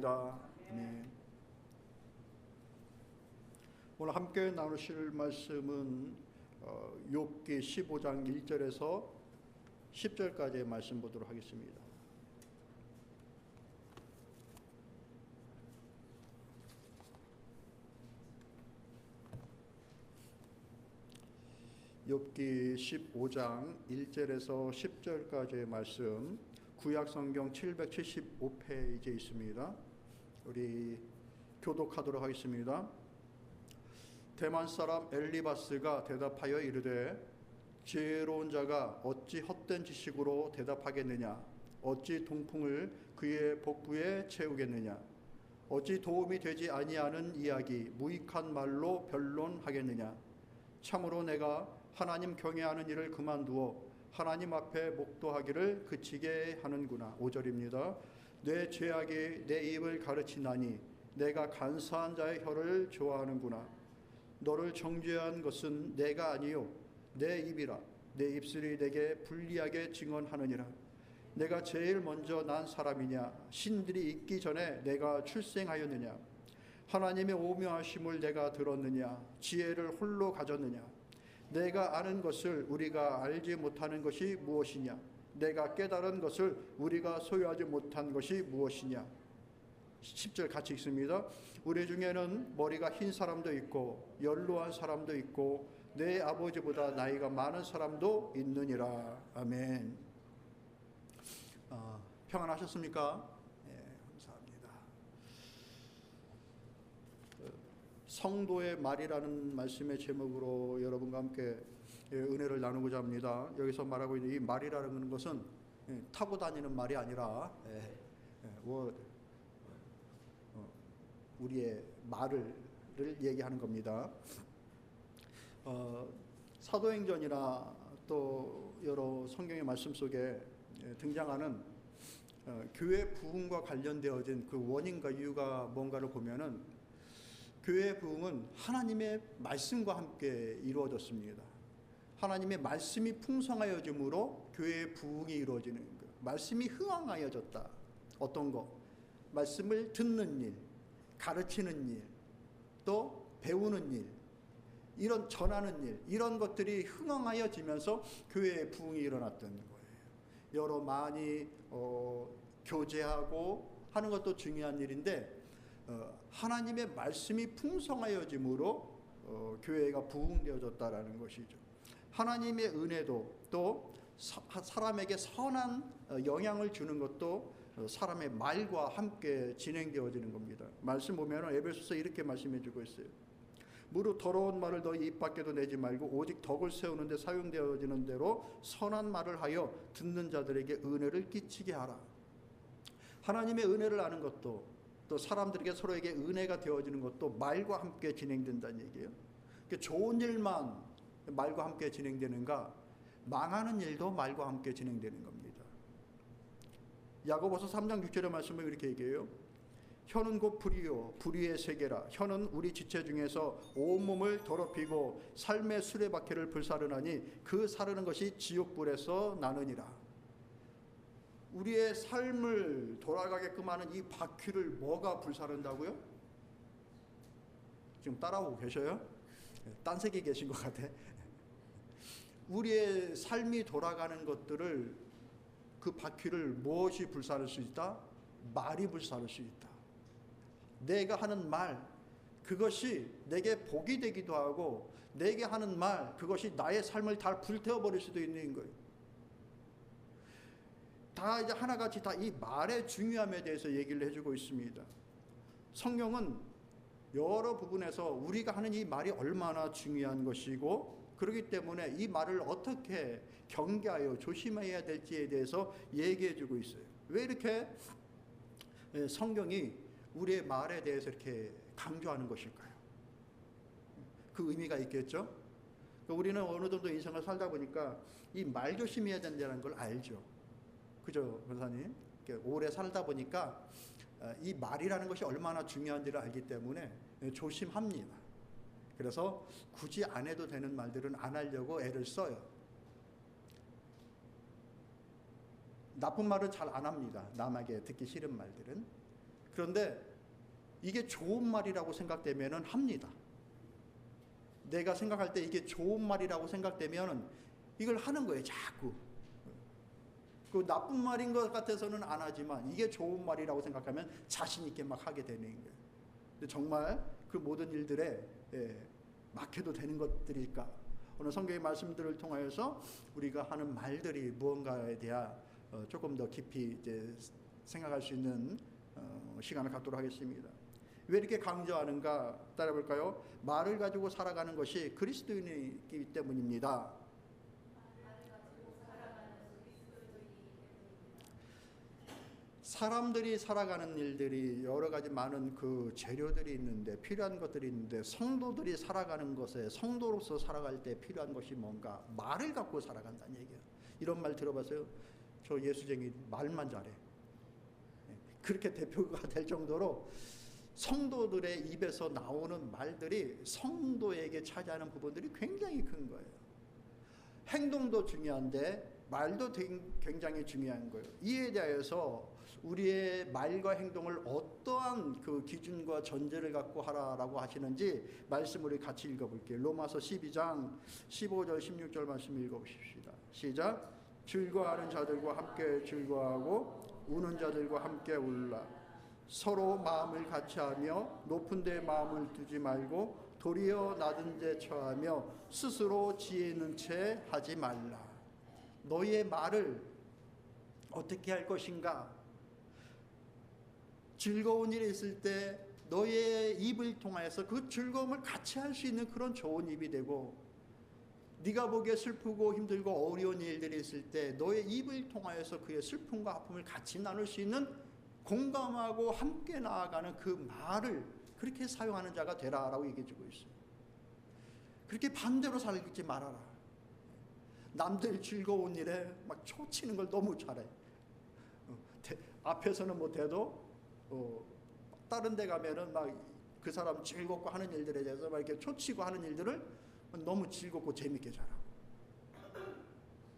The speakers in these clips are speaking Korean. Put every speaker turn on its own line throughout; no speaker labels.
아멘. 오늘 함께 나누실 말씀은 욥기 15장 1절에서 10절까지의 말씀 보도록 하겠습니다. 욥기 15장 1절에서 10절까지의 말씀, 구약성경 775페이지에 있습니다. 우리 교독하도록 하겠습니다. 대만 사람 엘리바스가 대답하여 이르되, 지혜로운 자가 어찌 헛된 지식으로 대답하겠느냐? 어찌 동풍을 그의 복부에 채우겠느냐? 어찌 도움이 되지 아니하는 이야기 무익한 말로 변론하겠느냐? 참으로 내가 하나님 경외하는 일을 그만두어 하나님 앞에 목도하기를 그치게 하는구나. 5절입니다. 내 죄악이 내 입을 가르치나니 내가 간사한 자의 혀를 좋아하는구나. 너를 정죄한 것은 내가 아니요 내 입이라. 내 입술이 내게 불리하게 증언하느니라. 내가 제일 먼저 난 사람이냐? 신들이 있기 전에 내가 출생하였느냐? 하나님의 오묘하심을 내가 들었느냐? 지혜를 홀로 가졌느냐? 내가 아는 것을 우리가 알지 못하는 것이 무엇이냐? 내가 깨달은 것을 우리가 소유하지 못한 것이 무엇이냐? 10절 같이 읽습니다. 우리 중에는 머리가 흰 사람도 있고 연로한 사람도 있고 내 아버지보다 나이가 많은 사람도 있느니라. 아멘. 평안하셨습니까? 네, 감사합니다. 성도의 말이라는 말씀의 제목으로 여러분과 함께 은혜를 나누고자 합니다. 여기서 말하고 있는 이 말이라는 것은 타고 다니는 말이 아니라 우리의 말을 얘기하는 겁니다. 사도행전이나 또 여러 성경의 말씀 속에 등장하는 교회 부흥과 관련되어진 그 원인과 이유가 뭔가를 보면은, 교회의 부흥은 하나님의 말씀과 함께 이루어졌습니다. 하나님의 말씀이 풍성하여짐으로 교회의 부흥이 이루어지는 것. 말씀이 흥황하여졌다. 어떤 것? 말씀을 듣는 일, 가르치는 일, 또 배우는 일, 이런 전하는 일, 이런 것들이 흥황하여지면서 교회의 부흥이 일어났던 거예요. 여러 많이 교제하고 하는 것도 중요한 일인데, 하나님의 말씀이 풍성하여짐으로 교회가 부흥되어졌다라는 것이죠. 하나님의 은혜도 또 사람에게 선한 영향을 주는 것도 사람의 말과 함께 진행되어지는 겁니다. 말씀 보면 에베소서 이렇게 말씀해 주고 있어요. 무릇 더러운 말을 너희 입 밖에도 내지 말고 오직 덕을 세우는 데 사용되어지는 대로 선한 말을 하여 듣는 자들에게 은혜를 끼치게 하라. 하나님의 은혜를 아는 것도, 또 사람들에게 서로에게 은혜가 되어지는 것도 말과 함께 진행된다는 얘기예요. 좋은 일만 말과 함께 진행되는가? 망하는 일도 말과 함께 진행되는 겁니다. 야고보서 3장 6절의 말씀을 이렇게 얘기해요. 혀는 곧 불이요 불의의 세계라. 혀는 우리 지체 중에서 온몸을 더럽히고 삶의 수레바퀴를 불사르나니 그 사르는 것이 지옥불에서 나느니라. 우리의 삶을 돌아가게끔 하는 이 바퀴를 뭐가 불사른다고요? 지금 따라오고 계셔요? 딴 세계에 계신 것 같아. 우리의 삶이 돌아가는 것들을, 그 바퀴를 무엇이 불사를 수 있다? 말이 불사를 수 있다. 내가 하는 말, 그것이 내게 복이 되기도 하고, 내게 하는 말, 그것이 나의 삶을 다 불태워버릴 수도 있는 거예요. 다 이제 하나같이 다 이 말의 중요함에 대해서 얘기를 해주고 있습니다. 성경은 여러 부분에서 우리가 하는 이 말이 얼마나 중요한 것이고, 그렇기 때문에 이 말을 어떻게 경계하여 조심해야 될지에 대해서 얘기해 주고 있어요. 왜 이렇게 성경이 우리의 말에 대해서 이렇게 강조하는 것일까요? 그 의미가 있겠죠? 우리는 어느 정도 인생을 살다 보니까 이 말 조심해야 된다는 걸 알죠. 그죠, 권사님? 오래 살다 보니까 이 말이라는 것이 얼마나 중요한지를 알기 때문에 조심합니다. 그래서 굳이 안 해도 되는 말들은 안 하려고 애를 써요. 나쁜 말은 잘 안 합니다. 남에게 듣기 싫은 말들은. 그런데 이게 좋은 말이라고 생각되면은 합니다. 내가 생각할 때 이게 좋은 말이라고 생각되면은 이걸 하는 거예요, 자꾸. 그 나쁜 말인 것 같아서는 안 하지만 이게 좋은 말이라고 생각하면 자신 있게 막 하게 되는 거예요. 근데 정말 그 모든 일들에 막 해도 되는 것들일까? 오늘 성경의 말씀들을 통하여서 우리가 하는 말들이 무언가에 대한 조금 더 깊이 이제 생각할 수 있는 시간을 갖도록 하겠습니다. 왜 이렇게 강조하는가 따라볼까요? 말을 가지고 살아가는 것이 그리스도인이기 때문입니다. 사람들이 살아가는 일들이 여러 가지 많은 그 재료들이 있는데, 필요한 것들이 있는데, 성도들이 살아가는 것에, 성도로서 살아갈 때 필요한 것이 뭔가? 말을 갖고 살아간다는 얘기예요. 이런 말 들어봤어요? 저 예수쟁이 말만 잘해. 그렇게 대표가 될 정도로 성도들의 입에서 나오는 말들이 성도에게 차지하는 부분들이 굉장히 큰 거예요. 행동도 중요한데 말도 굉장히 중요한 거예요. 이에 대해서 우리의 말과 행동을 어떠한 그 기준과 전제를 갖고 하라라고 하시는지 말씀을 우리 같이 읽어볼게요. 로마서 12장 15절 16절 말씀 읽어보십시다. 시작. 즐거워하는 자들과 함께 즐거워하고 우는 자들과 함께 울라. 서로 마음을 같이하며 높은 데 마음을 두지 말고 도리어 낮은 데 처하며 스스로 지혜 있는 채 하지 말라. 너희의 말을 어떻게 할 것인가? 즐거운 일이 있을 때 너희의 입을 통해서 그 즐거움을 같이 할 수 있는 그런 좋은 입이 되고, 네가 보기에 슬프고 힘들고 어려운 일들이 있을 때 너의 입을 통하여서 그의 슬픔과 아픔을 같이 나눌 수 있는, 공감하고 함께 나아가는 그 말을 그렇게 사용하는 자가 되라라고 얘기해 주고 있어요. 그렇게 반대로 살지 말아라. 남들 즐거운 일에 막 초치는 걸 너무 잘해. 앞에서는 못해도 다른 데 가면은 막 그 사람 즐겁고 하는 일들에 대해서 막 이렇게 초치고 하는 일들을 너무 즐겁고 재밌게 잘하고,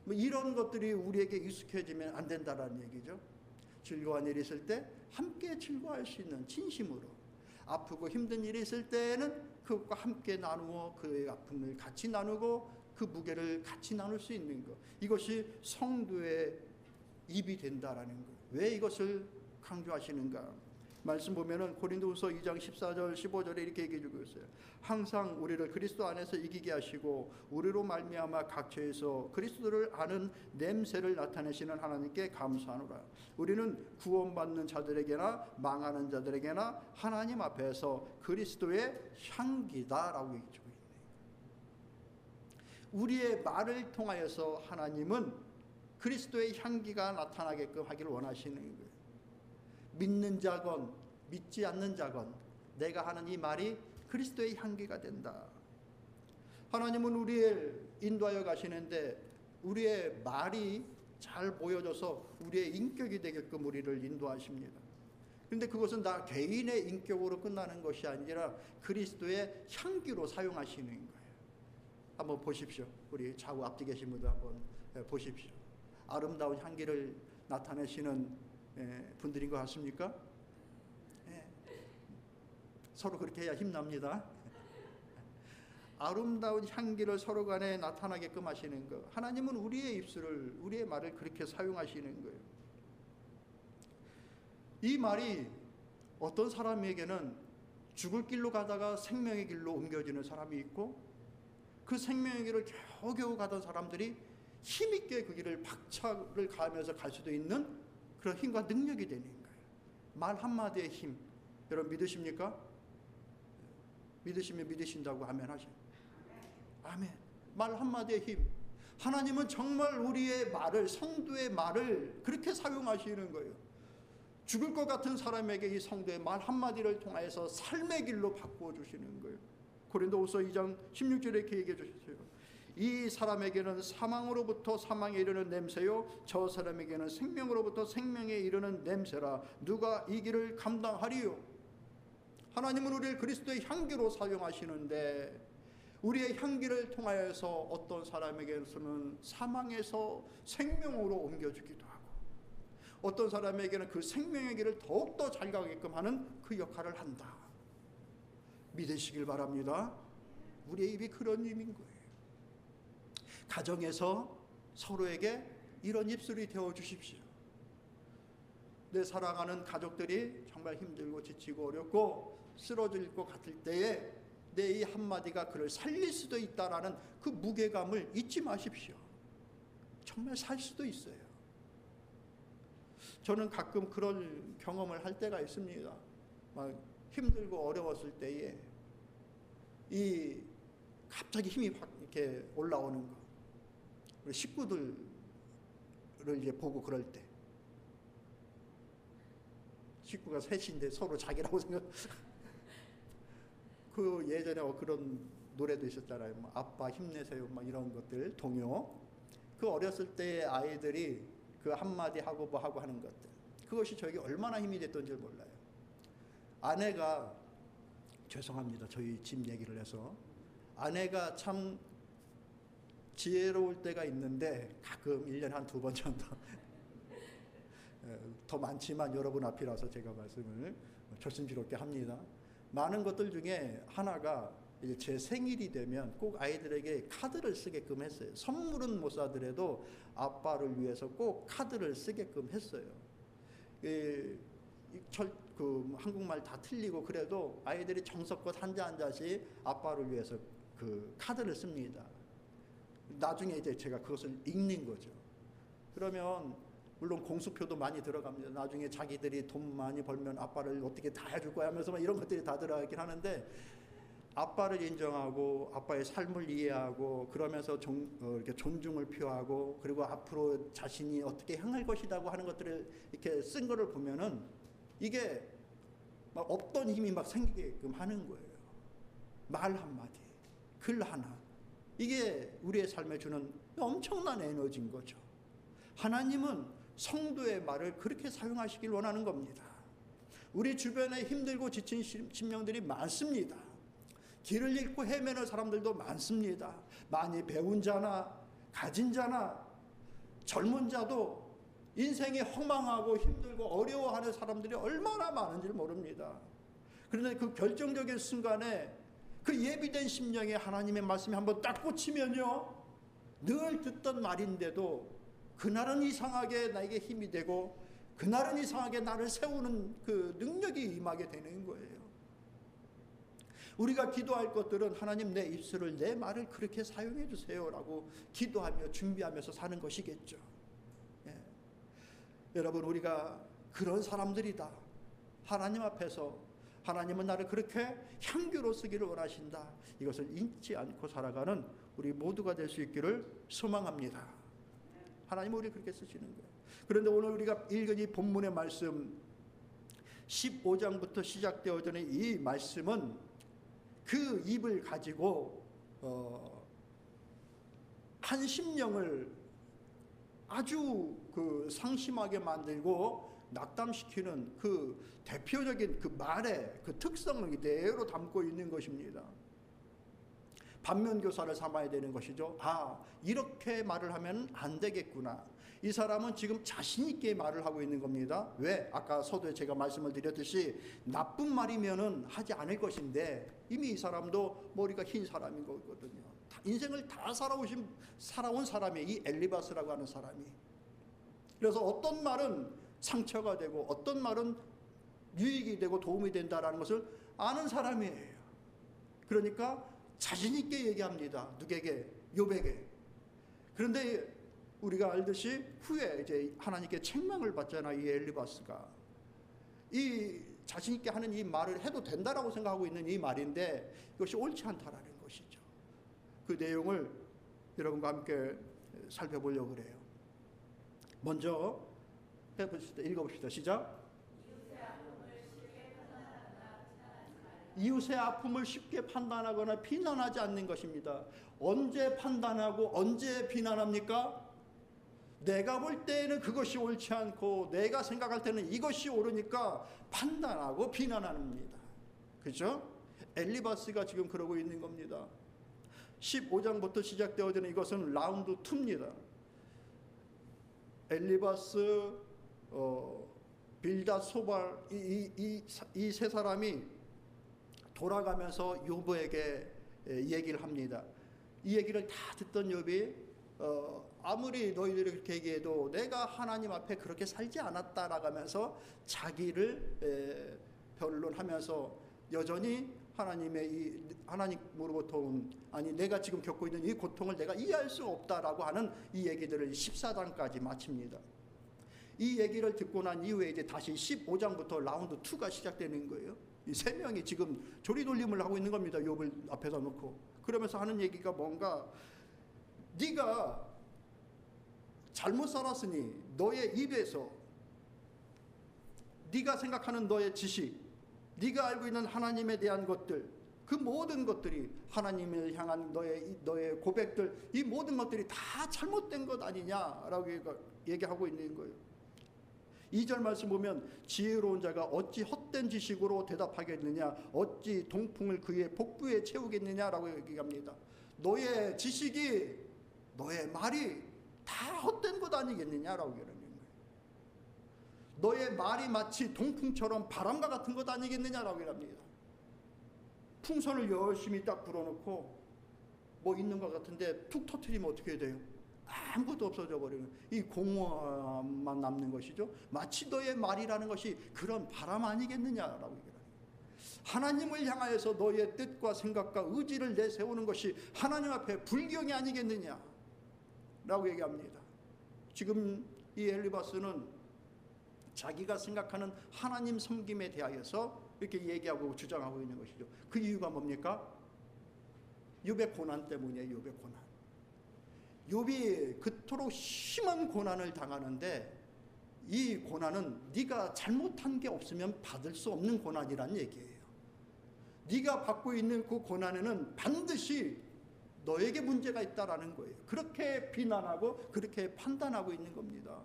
뭐 이런 것들이 우리에게 익숙해지면 안 된다라는 얘기죠. 즐거운 일이 있을 때 함께 즐거워할 수 있는, 진심으로. 아프고 힘든 일이 있을 때는 그것과 함께 나누어 그의 아픔을 같이 나누고 그 무게를 같이 나눌 수 있는 것, 이것이 성도의 입이 된다라는 것. 왜 이것을 강조하시는가? 말씀 보면은 고린도후서 2장 14절 15절에 이렇게 얘기해 주고 있어요. 항상 우리를 그리스도 안에서 이기게 하시고 우리로 말미암아 각처에서 그리스도를 아는 냄새를 나타내시는 하나님께 감사하노라. 우리는 구원받는 자들에게나 망하는 자들에게나 하나님 앞에서 그리스도의 향기다라고 얘기해 주고 있네요. 우리의 말을 통하여서 하나님은 그리스도의 향기가 나타나게끔 하기를 원하시는 거예요. 믿는 자건 믿지 않는 자건 내가 하는 이 말이 그리스도의 향기가 된다. 하나님은 우리를 인도하여 가시는데 우리의 말이 잘 보여져서 우리의 인격이 되게끔 우리를 인도하십니다. 그런데 그것은 나 개인의 인격으로 끝나는 것이 아니라 그리스도의 향기로 사용하시는 거예요. 한번 보십시오. 우리 좌우 앞뒤 계신 분들 한번 보십시오. 아름다운 향기를 나타내시는 분들인 것 같습니까? 서로 그렇게 해야 힘납니다. 아름다운 향기를 서로 간에 나타나게끔 하시는 것. 하나님은 우리의 입술을, 우리의 말을 그렇게 사용하시는 거예요. 이 말이 어떤 사람에게는 죽을 길로 가다가 생명의 길로 옮겨지는 사람이 있고, 그 생명의 길을 겨우겨우 가던 사람들이 힘있게 그 길을 박차를 가하면서 갈 수도 있는 그런 힘과 능력이 되는 거예요. 말 한마디의 힘. 여러분 믿으십니까? 믿으시면 믿으신다고 아멘 하세요. 아멘. 말 한마디의 힘. 하나님은 정말 우리의 말을, 성도의 말을 그렇게 사용하시는 거예요. 죽을 것 같은 사람에게 이 성도의 말 한마디를 통하여서 삶의 길로 바꾸어 주시는 거예요. 고린도후서 2장 16절에 이렇게 얘기해 주셨어요. 이 사람에게는 사망으로부터 사망에 이르는 냄새요 저 사람에게는 생명으로부터 생명에 이르는 냄새라. 누가 이 길을 감당하리요? 하나님은 우리를 그리스도의 향기로 사용하시는데, 우리의 향기를 통하여서 어떤 사람에게서는 사망에서 생명으로 옮겨주기도 하고, 어떤 사람에게는 그 생명의 길을 더욱더 잘 가게끔 하는 그 역할을 한다. 믿으시길 바랍니다. 우리의 입이 그런 입인 거예요. 가정에서 서로에게 이런 입술이 되어 주십시오. 내 사랑하는 가족들이 정말 힘들고 지치고 어렵고 쓰러질 것 같을 때에 내 이 한마디가 그를 살릴 수도 있다라는 그 무게감을 잊지 마십시오. 정말 살 수도 있어요. 저는 가끔 그런 경험을 할 때가 있습니다. 막 힘들고 어려웠을 때에 이 갑자기 힘이 확 이렇게 올라오는 거. 우리 식구들을 이제 보고 그럴 때 식구가 셋인데 서로 자기라고 생각. 그 예전에 그런 노래도 있었잖아요. 뭐 아빠 힘내세요. 막 이런 것들 동요. 그 어렸을 때 아이들이 그 한마디 하고 뭐 하고 하는 것들. 그것이 저에게 얼마나 힘이 됐던지 몰라요. 아내가 죄송합니다. 저희 집 얘기를 해서 아내가 참 지혜로울 때가 있는데 가끔 1년에 한 2번 정도 더 많지만 여러분 앞이라서 제가 말씀을 조심스럽게 합니다. 많은 것들 중에 하나가 이제 제 생일이 되면 꼭 아이들에게 카드를 쓰게끔 했어요. 선물은 못 사더라도 아빠를 위해서 꼭 카드를 쓰게끔 했어요. 그 한국말 다 틀리고 그래도 아이들이 정성껏 한 자씩 아빠를 위해서 그 카드를 씁니다. 나중에 이제 제가 그것을 읽는 거죠. 그러면 물론 공수표도 많이 들어갑니다. 나중에 자기들이 돈 많이 벌면 아빠를 어떻게 다 해줄 거야 하면서 막 이런 것들이 다 들어가긴 하는데 아빠를 인정하고 아빠의 삶을 이해하고 그러면서 이렇게 존중을 표하고 그리고 앞으로 자신이 어떻게 향할 것이라고 하는 것들을 이렇게 쓴 거를 보면은 이게 막 없던 힘이 막 생기게끔 하는 거예요. 말 한마디, 글 하나. 이게 우리의 삶에 주는 엄청난 에너지인 거죠. 하나님은 성도의 말을 그렇게 사용하시길 원하는 겁니다. 우리 주변에 힘들고 지친 심령들이 많습니다. 길을 잃고 헤매는 사람들도 많습니다. 많이 배운 자나 가진 자나 젊은 자도 인생이 허망하고 힘들고 어려워하는 사람들이 얼마나 많은지 모릅니다. 그런데 그 결정적인 순간에 그 예비된 심령에 하나님의 말씀이 한번 딱 꽂히면요, 늘 듣던 말인데도 그날은 이상하게 나에게 힘이 되고 그날은 이상하게 나를 세우는 그 능력이 임하게 되는 거예요. 우리가 기도할 것들은 하나님 내 입술을 내 말을 그렇게 사용해 주세요라고 기도하며 준비하면서 사는 것이겠죠. 예. 여러분, 우리가 그런 사람들이다. 하나님 앞에서 하나님은 나를 그렇게 향기로 쓰기를 원하신다. 이것을 잊지 않고 살아가는 우리 모두가 될 수 있기를 소망합니다. 하나님은 우리 그렇게 쓰시는 거예요. 그런데 오늘 우리가 읽은 이 본문의 말씀 15장부터 시작되어지는 이 말씀은 그 입을 가지고 한 심령을 아주 그 상심하게 만들고 낙담시키는 그 대표적인 그 말의 그 특성을 그대로 담고 있는 것입니다. 반면교사를 삼아야 되는 것이죠. 아, 이렇게 말을 하면 안 되겠구나. 이 사람은 지금 자신 있게 말을 하고 있는 겁니다. 왜? 아까 서두에 제가 말씀을 드렸듯이 나쁜 말이면은 하지 않을 것인데 이미 이 사람도 머리가 흰 사람인 거거든요. 인생을 다 살아온 사람이 이 엘리바스라고 하는 사람이. 그래서 어떤 말은 상처가 되고 어떤 말은 유익이 되고 도움이 된다라는 것을 아는 사람이에요. 그러니까 자신 있게 얘기합니다. 누구에게? 욥에게. 그런데 우리가 알듯이 후에 이제 하나님께 책망을 받잖아요. 이 엘리바스가. 이 자신 있게 하는 이 말을 해도 된다라고 생각하고 있는 이 말인데 이것이 옳지 않다라는 것이죠. 그 내용을 여러분과 함께 살펴보려고 그래요. 먼저 해봅시다. 읽어봅시다. 시작. 이웃의 아픔을 쉽게 판단하거나 비난하지 않는 것입니다. 언제 판단하고 언제 비난합니까? 내가 볼 때는 그것이 옳지 않고 내가 생각할 때는 이것이 옳으니까 판단하고 비난합니다. 그죠? 엘리바스가 지금 그러고 있는 겁니다. 15장부터 시작되어지는 이것은 라운드 2입니다. 엘리바스 빌닷, 소발 이 세 사람이 돌아가면서 욥에게 얘기를 합니다. 이 얘기를 다 듣던 욥이 아무리 너희들이 그렇게 얘기해도 내가 하나님 앞에 그렇게 살지 않았다라고 하면서 자기를 변론하면서 여전히 하나님으로부터 온, 아니 내가 지금 겪고 있는 이 고통을 내가 이해할 수 없다라고 하는 이 얘기들을 14장까지 마칩니다. 이 얘기를 듣고 난 이후에 이제 다시 15장부터 라운드 2가 시작되는 거예요. 이 세 명이 지금 조리돌림을 하고 있는 겁니다. 욥을 앞에다 놓고. 그러면서 하는 얘기가 뭔가, 네가 잘못 살았으니 너의 입에서 네가 생각하는 너의 지식, 네가 알고 있는 하나님에 대한 것들, 그 모든 것들이 하나님을 향한 너의 고백들, 이 모든 것들이 다 잘못된 것 아니냐라고 얘기하고 있는 거예요. 2절 말씀 보면 지혜로운 자가 어찌 헛된 지식으로 대답하겠느냐, 어찌 동풍을 그의 복부에 채우겠느냐라고 얘기합니다. 너의 지식이, 너의 말이 다 헛된 것 아니겠느냐라고 얘기하는 거예요. 너의 말이 마치 동풍처럼 바람과 같은 것 아니겠느냐라고 얘기합니다. 풍선을 열심히 딱 불어놓고 뭐 있는 것 같은데 툭 터뜨리면 어떻게 돼요? 아무것도 없어져 버리는, 이 공허만 남는 것이죠. 마치 너의 말이라는 것이 그런 바람 아니겠느냐라고 얘기합니다. 하나님을 향하여서 너의 뜻과 생각과 의지를 내세우는 것이 하나님 앞에 불경이 아니겠느냐라고 얘기합니다. 지금 이 엘리바스는 자기가 생각하는 하나님 섬김에 대하여서 이렇게 얘기하고 주장하고 있는 것이죠. 그 이유가 뭡니까? 욥의 고난 때문이에요. 욥의 고난. 욥이 그토록 심한 고난을 당하는데 이 고난은 네가 잘못한 게 없으면 받을 수 없는 고난이란 얘기예요. 네가 받고 있는 그 고난에는 반드시 너에게 문제가 있다라는 거예요. 그렇게 비난하고 그렇게 판단하고 있는 겁니다.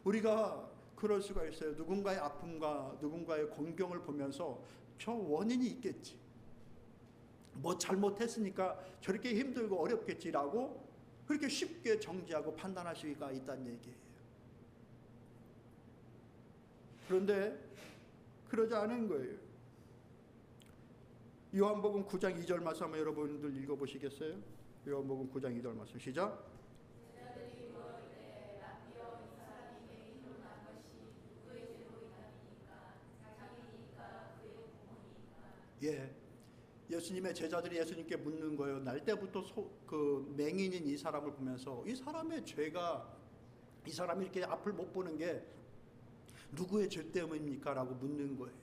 우리가 그럴 수가 있어요. 누군가의 아픔과 누군가의 공경을 보면서 저 원인이 있겠지, 뭐 잘못했으니까 저렇게 힘들고 어렵겠지라고 그렇게 쉽게 정지하고 판단할 수가 있다는 얘기예요. 그런데 그러지 않은 거예요. 요한복음 9장 2절 말씀 한번 여러분들 읽어보시겠어요? 요한복음 9장 2절 말씀 시작. 예, 예수님의 제자들이 예수님께 묻는 거예요. 날 때부터 그 맹인인 이 사람을 보면서 이 사람의 죄가, 이 사람이 이렇게 앞을 못 보는 게 누구의 죄 때문입니까? 라고 묻는 거예요.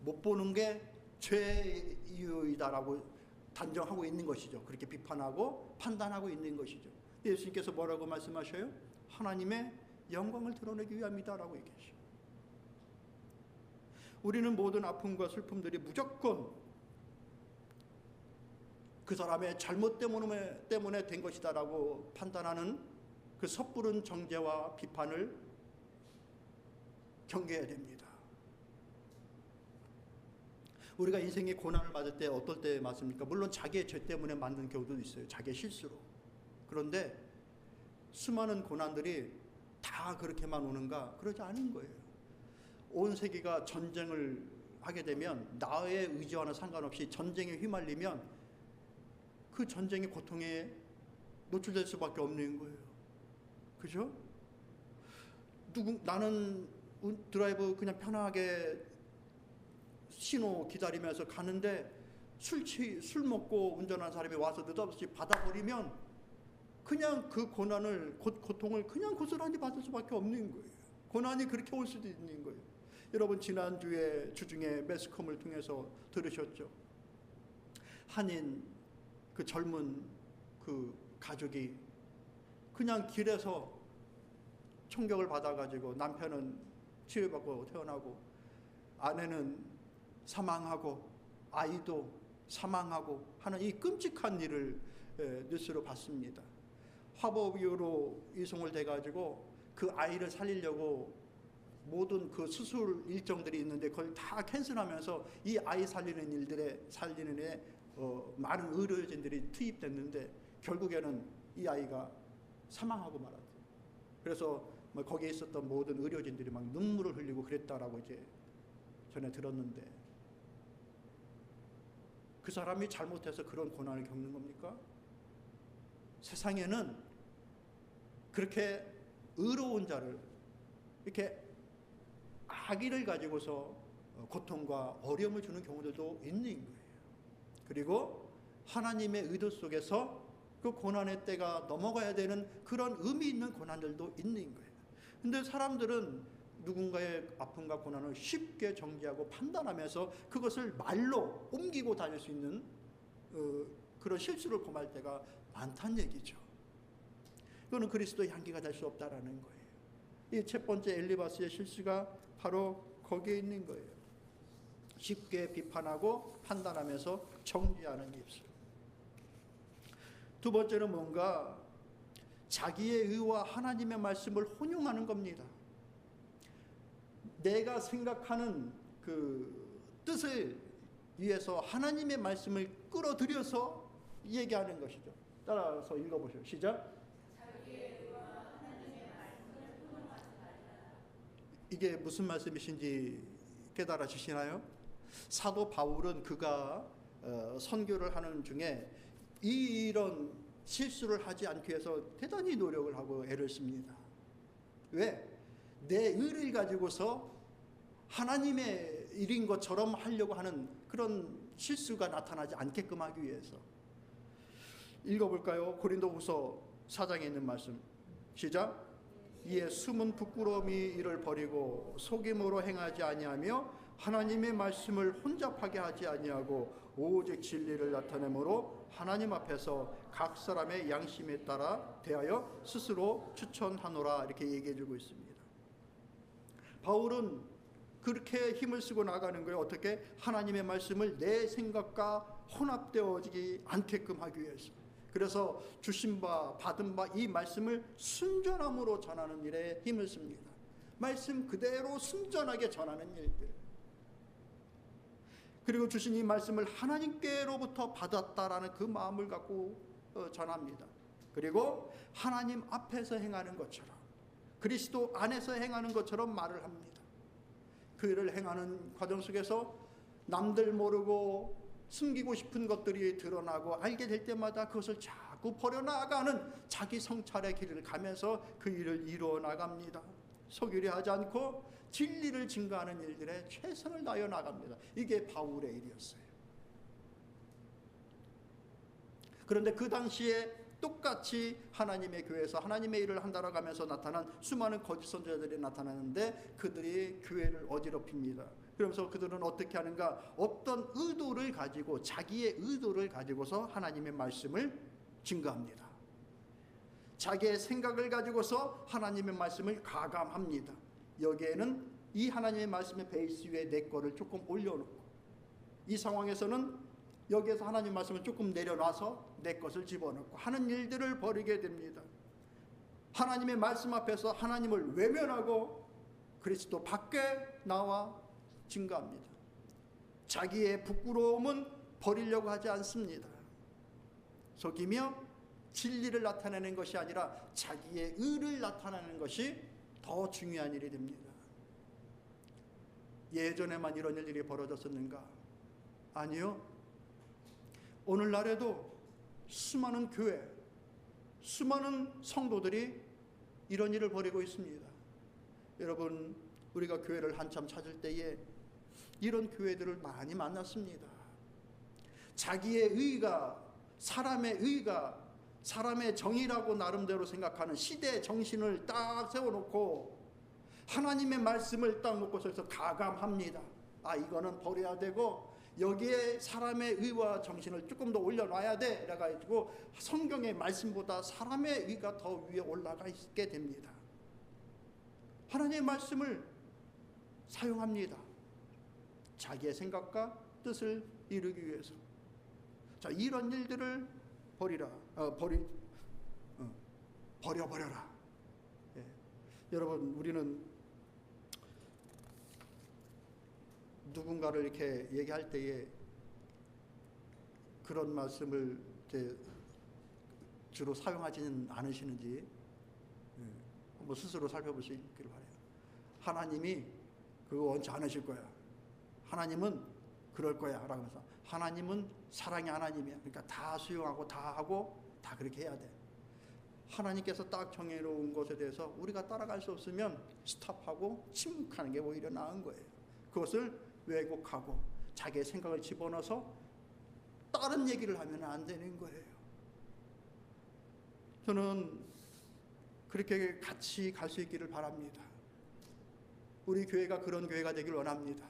못 보는 게 죄의 이유이다라고 단정하고 있는 것이죠. 그렇게 비판하고 판단하고 있는 것이죠. 예수님께서 뭐라고 말씀하셔요? 하나님의 영광을 드러내기 위함이다라고 얘기하셔요. 우리는 모든 아픔과 슬픔들이 무조건 그 사람의 잘못 때문에 된 것이다라고 판단하는 그 섣부른 정죄와 비판을 경계해야 됩니다. 우리가 인생의 고난을 맞을 때 어떨 때 맞습니까? 물론 자기의 죄 때문에 맞는 경우도 있어요. 자기의 실수로. 그런데 수많은 고난들이 다 그렇게만 오는가? 그러지 않은 거예요. 온 세계가 전쟁을 하게 되면 나의 의지와는 상관없이 전쟁에 휘말리면 그 전쟁의 고통에 노출될 수밖에 없는 거예요. 그죠? 나는 드라이브 그냥 편하게 신호 기다리면서 가는데 술 먹고 운전하는 사람이 와서 느닷없이 받아버리면 그냥 그 고통을 그냥 고스란히 받을 수밖에 없는 거예요. 고난이 그렇게 올 수도 있는 거예요. 여러분 지난주에 주중에 매스컴을 통해서 들으셨죠? 한인 그 젊은 그 가족이 그냥 길에서 총격을 받아가지고 남편은 치료받고 태어나고 아내는 사망하고 아이도 사망하고 하는 이 끔찍한 일을 뉴스로 봤습니다. 화보비로 이송을 돼가지고 그 아이를 살리려고 모든 그 수술 일정들이 있는데 그걸 다 캔슬하면서 이 아이 살리는 데 많은 의료진들이 투입됐는데 결국에는 이 아이가 사망하고 말았어요. 그래서 거기에 있었던 모든 의료진들이 막 눈물을 흘리고 그랬다라고 이제 전에 들었는데, 그 사람이 잘못해서 그런 고난을 겪는 겁니까? 세상에는 그렇게 의로운 자를, 이렇게 악의를 가지고서 고통과 어려움을 주는 경우들도 있는 거예요. 그리고 하나님의 의도 속에서 그 고난의 때가 넘어가야 되는 그런 의미 있는 고난들도 있는 거예요. 근데 사람들은 누군가의 아픔과 고난을 쉽게 정죄하고 판단하면서 그것을 말로 옮기고 다닐 수 있는 그런 실수를 범할 때가 많다는 얘기죠. 이거는 그리스도의 향기가 될 수 없다라는 거예요. 이 첫 번째 엘리바스의 실수가 바로 거기에 있는 거예요. 쉽게 비판하고 판단하면서 정죄하는 입술. 두 번째는 뭔가 자기의 의와 하나님의 말씀을 혼용하는 겁니다. 내가 생각하는 그 뜻을 위해서 하나님의 말씀을 끌어들여서 얘기하는 것이죠. 따라서 읽어보시죠. 시작. 이게 무슨 말씀이신지 깨달아지시나요? 사도 바울은 그가 선교를 하는 중에 이런 실수를 하지 않기 위해서 대단히 노력을 하고 애를 씁니다. 왜? 내 의를 가지고서 하나님의 일인 것처럼 하려고 하는 그런 실수가 나타나지 않게끔 하기 위해서. 읽어볼까요? 고린도후서 4장에 있는 말씀. 시작. 이에 숨은 부끄러움이 이를 버리고 속임으로 행하지 아니하며 하나님의 말씀을 혼잡하게 하지 아니하고 오직 진리를 나타내므로 하나님 앞에서 각 사람의 양심에 따라 대하여 스스로 추천하노라, 이렇게 얘기해주고 있습니다. 바울은 그렇게 힘을 쓰고 나가는 거예요. 어떻게? 하나님의 말씀을 내 생각과 혼합되어지지 않게끔 하기 위해서. 그래서 주신 바 받은 바 이 말씀을 순전함으로 전하는 일에 힘을 씁니다. 말씀 그대로 순전하게 전하는 일들. 그리고 주신 이 말씀을 하나님께로부터 받았다라는 그 마음을 갖고 전합니다. 그리고 하나님 앞에서 행하는 것처럼, 그리스도 안에서 행하는 것처럼 말을 합니다. 그 일을 행하는 과정 속에서 남들 모르고 숨기고 싶은 것들이 드러나고 알게 될 때마다 그것을 자꾸 버려나가는 자기 성찰의 길을 가면서 그 일을 이루어 나갑니다. 속이려 하지 않고 진리를 증거하는 일들에 최선을 다하여 나갑니다. 이게 바울의 일이었어요. 그런데 그 당시에 똑같이 하나님의 교회에서 하나님의 일을 한다라고 하면서 나타난 수많은 거짓 선지자들이 나타나는데 그들이 교회를 어지럽힙니다. 그러면서 그들은 어떻게 하는가? 어떤 의도를 가지고, 자기의 의도를 가지고서 하나님의 말씀을 증거합니다. 자기의 생각을 가지고서 하나님의 말씀을 가감합니다. 여기에는 이 하나님의 말씀의 베이스 위에 내 거를 조금 올려놓고, 이 상황에서는 여기에서 하나님 말씀을 조금 내려놔서 내 것을 집어넣고 하는 일들을 벌이게 됩니다. 하나님의 말씀 앞에서 하나님을 외면하고 그리스도 밖에 나와 증거합니다. 자기의 부끄러움은 버리려고 하지 않습니다. 속이며 진리를 나타내는 것이 아니라 자기의 의를 나타내는 것이 더 중요한 일이 됩니다. 예전에만 이런 일들이 벌어졌었는가? 아니요. 오늘날에도 수많은 교회, 수많은 성도들이 이런 일을 벌이고 있습니다. 여러분, 우리가 교회를 한참 찾을 때에 이런 교회들을 많이 만났습니다. 자기의 의가, 사람의 의가, 사람의 정의라고 나름대로 생각하는 시대의 정신을 딱 세워놓고 하나님의 말씀을 딱 놓고서 가감합니다. 아, 이거는 버려야 되고 여기에 사람의 의와 정신을 조금 더 올려놔야 돼 라가지고 성경의 말씀보다 사람의 의가 더 위에 올라가 있게 됩니다. 하나님의 말씀을 사용합니다. 자기의 생각과 뜻을 이루기 위해서. 자, 이런 일들을 버려버려라. 예. 여러분, 우리는 누군가를 이렇게 얘기할 때에 그런 말씀을 이제 주로 사용하지는 않으시는지 한번 스스로 살펴볼 수 있기를 바라요. 하나님이 그거 원치 않으실 거야. 하나님은 그럴 거야. 라고 하면서 하나님은 사랑의 하나님이야. 그러니까 다 수용하고 다 하고 다 그렇게 해야 돼. 하나님께서 딱 정해놓은 것에 대해서 우리가 따라갈 수 없으면 스탑하고 침묵하는 게 오히려 나은 거예요. 그것을 왜곡하고 자기의 생각을 집어넣어서 다른 얘기를 하면 안 되는 거예요. 저는 그렇게 같이 갈 수 있기를 바랍니다. 우리 교회가 그런 교회가 되길 원합니다.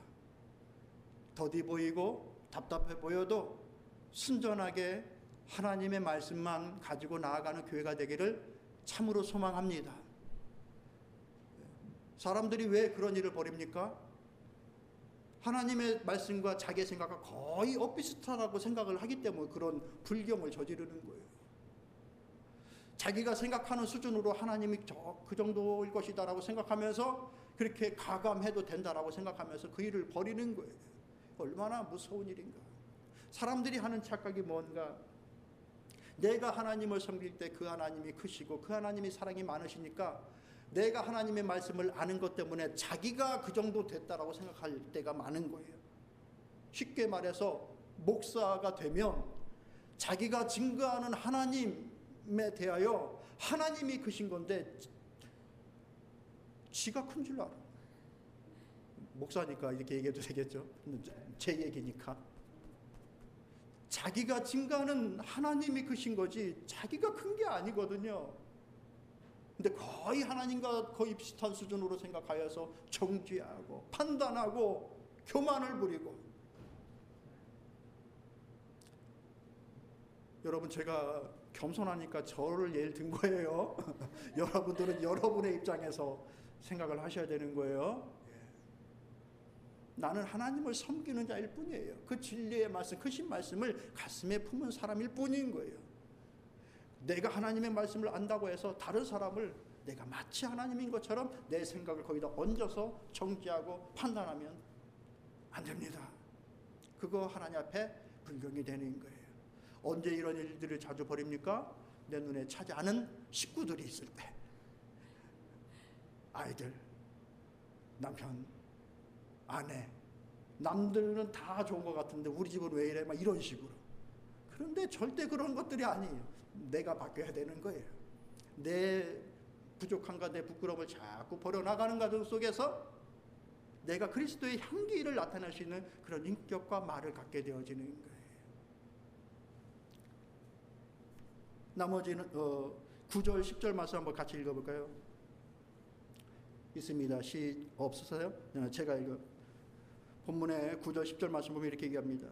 더디 보이고 답답해 보여도 순전하게 하나님의 말씀만 가지고 나아가는 교회가 되기를 참으로 소망합니다. 사람들이 왜 그런 일을 벌입니까? 하나님의 말씀과 자기의 생각과 거의 엇비슷하다고 생각을 하기 때문에 그런 불경을 저지르는 거예요. 자기가 생각하는 수준으로 하나님이 그 정도일 것이다라고 생각하면서 그렇게 가감해도 된다라고 생각하면서 그 일을 벌이는 거예요. 얼마나 무서운 일인가. 사람들이 하는 착각이 뭔가, 내가 하나님을 섬길 때 그 하나님이 크시고 그 하나님이 사랑이 많으시니까 내가 하나님의 말씀을 아는 것 때문에 자기가 그 정도 됐다라고 생각할 때가 많은 거예요. 쉽게 말해서 목사가 되면 자기가 증거하는 하나님에 대하여 하나님이 크신 건데 지가 큰 줄 알아. 목사니까 이렇게 얘기해도 되겠죠. 제 얘기니까. 자기가 증거하는 하나님이 크신 거지 자기가 큰 게 아니거든요. 근데 거의 하나님과 거의 비슷한 수준으로 생각하여서 정죄하고 판단하고 교만을 부리고. 여러분, 제가 겸손하니까 저를 예를 든 거예요. 여러분들은 여러분의 입장에서 생각을 하셔야 되는 거예요. 나는 하나님을 섬기는 자일 뿐이에요. 그 진리의 말씀, 크신 말씀을 가슴에 품은 사람일 뿐인 거예요. 내가 하나님의 말씀을 안다고 해서 다른 사람을 내가 마치 하나님인 것처럼 내 생각을 거기다 얹어서 정죄하고 판단하면 안 됩니다. 그거 하나님 앞에 불경이 되는 거예요. 언제 이런 일들을 자주 벌입니까? 내 눈에 차지 않은 식구들이 있을 때. 아이들, 남편, 아내, 남들은 다 좋은 것 같은데 우리 집은 왜 이래? 막 이런 식으로. 그런데 절대 그런 것들이 아니에요. 내가 바뀌어야 되는 거예요. 내 부족함과 내 부끄러움을 자꾸 버려나가는 과정 속에서 내가 그리스도의 향기를 나타낼 수 있는 그런 인격과 말을 갖게 되어지는 거예요. 나머지는 9절 10절 말씀 한번 같이 읽어볼까요? 있습니다. 시 없으세요? 제가 읽어. 본문의 9절 10절 말씀 보면 이렇게 얘기합니다.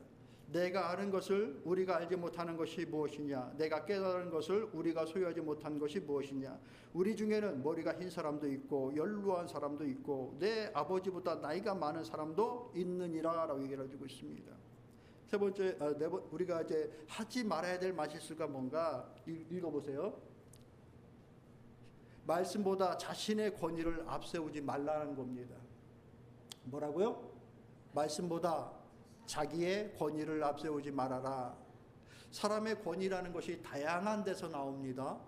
내가 아는 것을 우리가 알지 못하는 것이 무엇이냐? 내가 깨달은 것을 우리가 소유하지 못한 것이 무엇이냐? 우리 중에는 머리가 흰 사람도 있고 연루한 사람도 있고 내 아버지보다 나이가 많은 사람도 있느니라 라고 얘기를 해주고 있습니다. 세 번째, 우리가 이제 하지 말아야 될 말실수가 뭔가 읽어보세요. 말씀보다 자신의 권위를 앞세우지 말라는 겁니다. 뭐라고요? 말씀보다 자기의 권위를 앞세우지 말아라. 사람의 권위라는 것이 다양한 데서 나옵니다.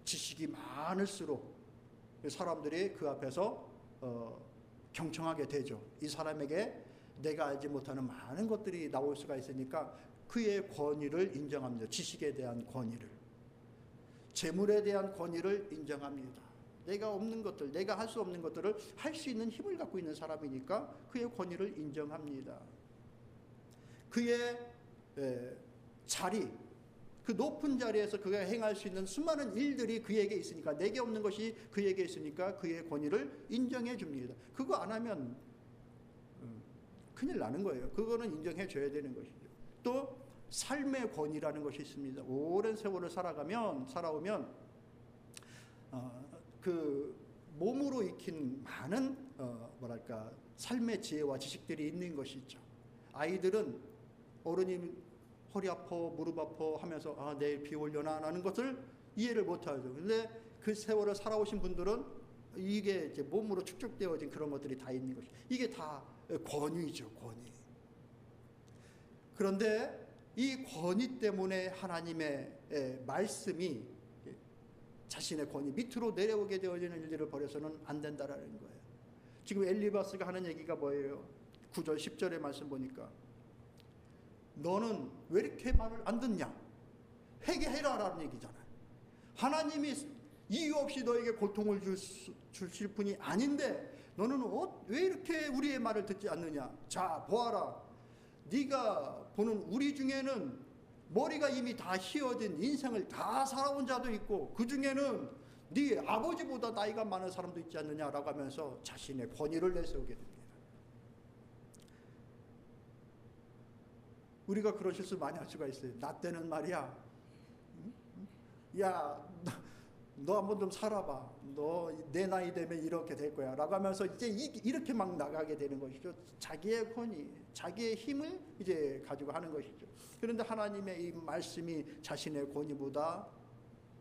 지식이 많을수록 사람들이 그 앞에서 경청하게 되죠. 이 사람에게 내가 알지 못하는 많은 것들이 나올 수가 있으니까 그의 권위를 인정합니다. 지식에 대한 권위를. 재물에 대한 권위를 인정합니다. 내가 없는 것들, 내가 할 수 없는 것들을 할 수 있는 힘을 갖고 있는 사람이니까 그의 권위를 인정합니다. 그의 자리, 그 높은 자리에서 그가 행할 수 있는 수많은 일들이 그에게 있으니까, 내게 없는 것이 그에게 있으니까 그의 권위를 인정해 줍니다. 그거 안 하면 큰일 나는 거예요. 그거는 인정해 줘야 되는 것이죠. 또 삶의 권위라는 것이 있습니다. 오랜 세월을 살아오면 그 몸으로 익힌 많은 삶의 지혜와 지식들이 있는 것이죠. 아이들은 어른이 허리 아파 무릎 아파 하면서 내일 비 올려나 라는 것을 이해를 못하죠. 근데 그 세월을 살아오신 분들은 이게 이제 몸으로 축적되어진 그런 것들이 다 있는 것이, 이게 다 권위죠. 권위. 그런데 이 권위 때문에 하나님의 말씀이 자신의 권위 밑으로 내려오게 되어지는 일들을 벌여서는 안 된다라는 거예요. 지금 엘리바스가 하는 얘기가 뭐예요? 9절 10절의 말씀 보니까 너는 왜 이렇게 말을 안 듣냐? 회개해라 라는 얘기잖아요. 하나님이 이유 없이 너에게 고통을 주실 분이 아닌데 너는 왜 이렇게 우리의 말을 듣지 않느냐? 자, 보아라. 네가 보는 우리 중에는 머리가 이미 다 휘어진 인생을 다 살아온 자도 있고 그 중에는 네 아버지보다 나이가 많은 사람도 있지 않느냐라고 하면서 자신의 권위를 내세우게 됩니다. 우리가 그런 실수 많이 할 수가 있어요. 나 때는 말이야, 야, 너 한번 좀 살아봐. 너 내 나이 되면 이렇게 될 거야 라고 하면서 이제 이렇게 막 나가게 되는 것이죠. 자기의 권위, 자기의 힘을 이제 가지고 하는 것이죠. 그런데 하나님의 이 말씀이 자신의 권위보다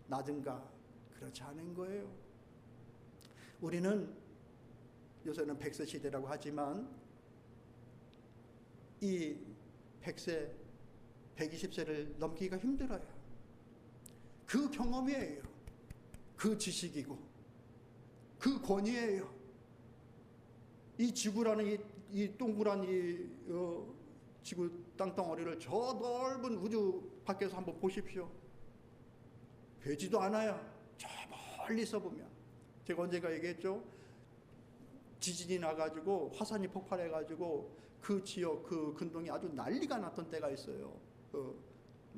낮은가? 그렇지 않은 거예요. 우리는 요새는 100세 시대라고 하지만 이 100세, 120세를 넘기기가 힘들어요. 그 경험이에요. 그 지식이고 그 권위예요. 이 지구라는 이 동그란 지구 땅덩어리를 저 넓은 우주 밖에서 한번 보십시오. 되지도 않아요. 저 멀리서 보면. 제가 언젠가 얘기했죠. 지진이 나가지고 화산이 폭발해가지고 그 지역 그 근동이 아주 난리가 났던 때가 있어요.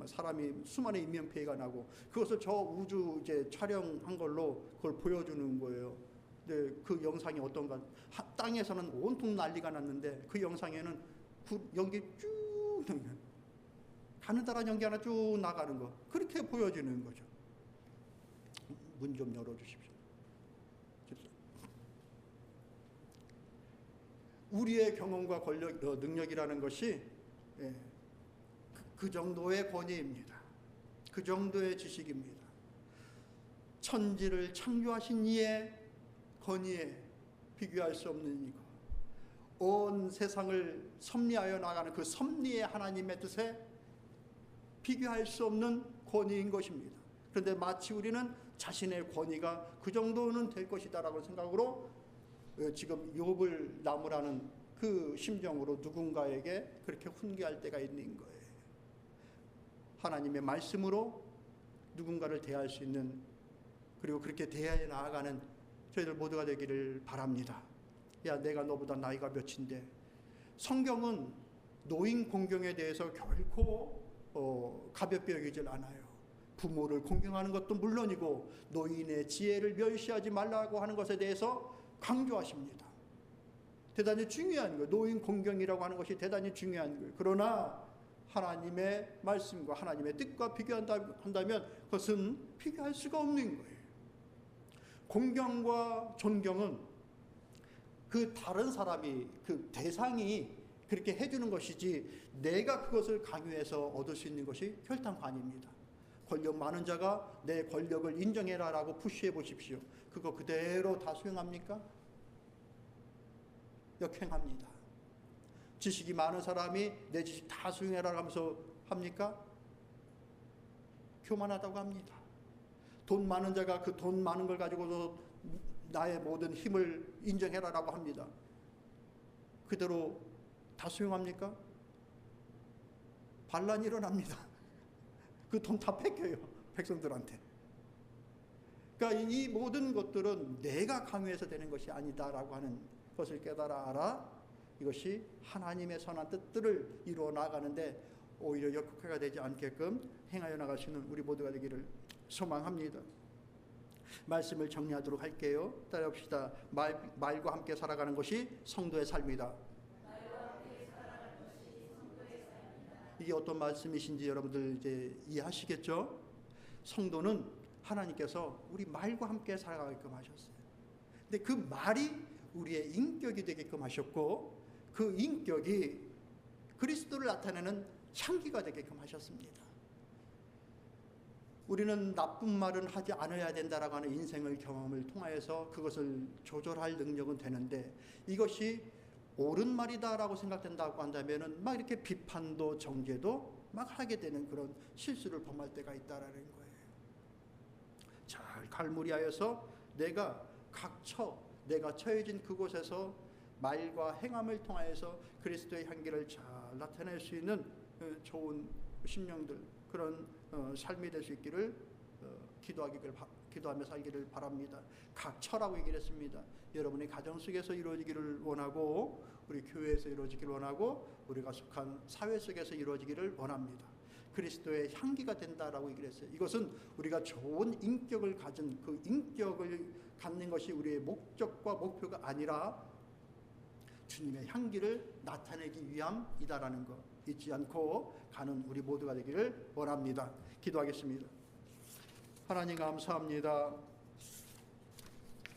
사람이 수많은 인명피해가 나고 그것을 저 우주 이제 촬영한 걸로 그걸 보여주는 거예요. 근데 그 영상이 어떤가? 땅에서는 온통 난리가 났는데 그 영상에는 연기 쭉 가느다란 연기 하나 쭉 나가는 거 그렇게 보여지는 거죠. 문 좀 열어주십시오. 우리의 경험과 능력이라는 것이 그 정도의 권위입니다. 그 정도의 지식입니다. 천지를 창조하신 이의 권위에 비교할 수 없는 이거. 온 세상을 섭리하여 나가는 그 섭리의 하나님의 뜻에 비교할 수 없는 권위인 것입니다. 그런데 마치 우리는 자신의 권위가 그 정도는 될 것이다라고 생각으로 지금 욥을 나무라는 그 심정으로 누군가에게 그렇게 훈계할 때가 있는 거예요. 하나님의 말씀으로 누군가를 대할 수 있는, 그리고 그렇게 대해 나아가는 저희들 모두가 되기를 바랍니다. 야, 내가 너보다 나이가 몇인데. 성경은 노인 공경에 대해서 결코 가볍게 여기질 않아요. 부모를 공경하는 것도 물론이고 노인의 지혜를 멸시하지 말라고 하는 것에 대해서 강조하십니다. 대단히 중요한 거예요. 노인 공경이라고 하는 것이 대단히 중요한 거예요. 그러나 하나님의 말씀과 하나님의 뜻과 비교한다면 그것은 비교할 수가 없는 거예요. 공경과 존경은 그 다른 사람이, 그 대상이 그렇게 해주는 것이지 내가 그것을 강요해서 얻을 수 있는 것이 혈당도 아닙니다. 권력 많은 자가 내 권력을 인정해라 라고 푸시해 보십시오. 그거 그대로 다 수용합니까? 역행합니다. 지식이 많은 사람이 내 지식 다 수용해라 하면서 합니까? 교만하다고 합니다. 돈 많은 자가 그 돈 많은 걸 가지고도 나의 모든 힘을 인정해라라고 합니다. 그대로 다 수용합니까? 반란이 일어납니다. 그 돈 다 뺏겨요, 백성들한테. 그러니까 이 모든 것들은 내가 강요해서 되는 것이 아니다라고 하는 것을 깨달아 알아. 이것이 하나님의 선한 뜻들을 이루어 나가는데 오히려 역효과가 되지 않게끔 행하여 나갈 수 있는 우리 모두가 되기를 소망합니다. 말씀을 정리하도록 할게요. 따라합시다. 말과 함께 살아가는 것이 성도의 삶이다. 이게 어떤 말씀이신지 여러분들 이제 이해하시겠죠? 성도는 하나님께서 우리 말과 함께 살아가게끔 하셨어요. 근데 그 말이 우리의 인격이 되게끔 하셨고 그 인격이 그리스도를 나타내는 향기가 되게끔 하셨습니다. 우리는 나쁜 말은 하지 않아야 된다라고 하는 인생의 경험을 통하여서 그것을 조절할 능력은 되는데 이것이 옳은 말이다라고 생각된다고 한다면은 막 이렇게 비판도 정죄도 막 하게 되는 그런 실수를 범할 때가 있다라는 거예요. 잘 갈무리하여서 내가 내가 처해진 그곳에서 말과 행함을 통하여서 그리스도의 향기를 잘 나타낼 수 있는 좋은 심령들, 그런 삶이 될 수 있기를 기도하며 살기를 바랍니다. 각처라고 얘기를 했습니다. 여러분의 가정 속에서 이루어지기를 원하고, 우리 교회에서 이루어지기를 원하고, 우리가 속한 사회 속에서 이루어지기를 원합니다. 그리스도의 향기가 된다라고 얘기를 했어요. 이것은 우리가 좋은 인격을 가진, 그 인격을 갖는 것이 우리의 목적과 목표가 아니라 주님의 향기를 나타내기 위함이다라는 거 잊지 않고 가는 우리 모두가 되기를 원합니다. 기도하겠습니다. 하나님 감사합니다.